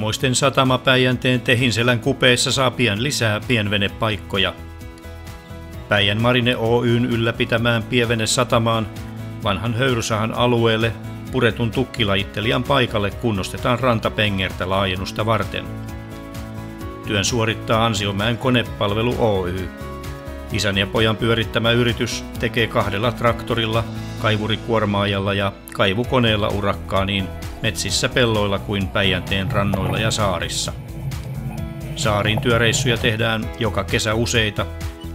Kuhmoisten satama Päijänteen Tehinselän kupeessa saa pian lisää pienvenepaikkoja. Päijän Marine Oyn ylläpitämään pienvenesatamaan vanhan höyrysahan alueelle puretun tukkilajittelijan paikalle kunnostetaan rantapengertä laajennusta varten. Työn suorittaa Ansiomäen konepalvelu Oy. Isän ja pojan pyörittämä yritys tekee 2 traktorilla, kaivurikuormaajalla ja kaivukoneella urakkaa niin metsissä, pelloilla kuin Päijänteen rannoilla ja saarissa. Saariin työreissuja tehdään joka kesä useita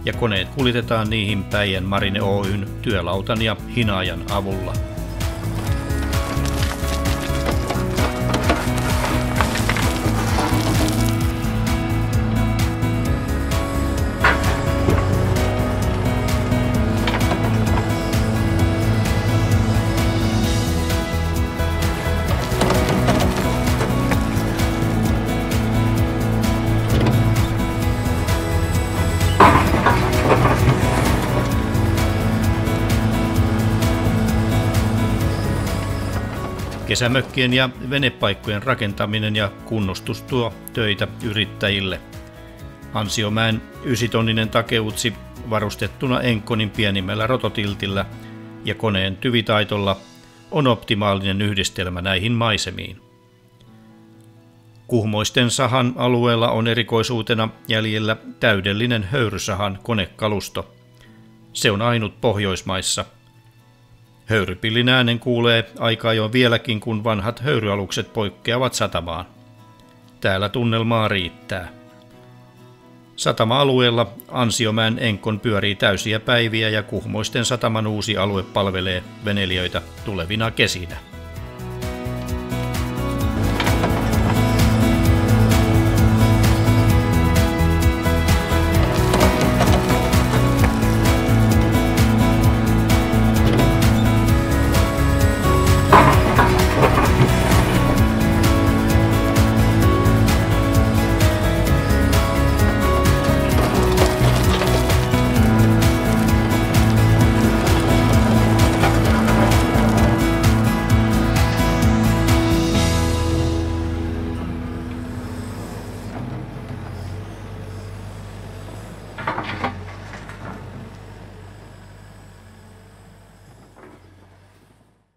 ja koneet kuljetetaan niihin Päijän Marine Oyn työlautan ja hinaajan avulla. Kesämökkien ja venepaikkojen rakentaminen ja kunnostus tuo töitä yrittäjille. Ansiomäen 9-tonninen takeutsi varustettuna Enkkonin pienimmällä rototiltillä ja koneen tyvitaitolla on optimaalinen yhdistelmä näihin maisemiin. Kuhmoisten sahan alueella on erikoisuutena jäljellä täydellinen höyrysahan konekalusto. Se on ainut Pohjoismaissa. Höyrypillin äänen kuulee aika ajoin vieläkin, kun vanhat höyryalukset poikkeavat satamaan. Täällä tunnelmaa riittää. Satama-alueella Ansiomäen Enkkon pyörii täysiä päiviä ja Kuhmoisten sataman uusi alue palvelee venelijöitä tulevina kesinä.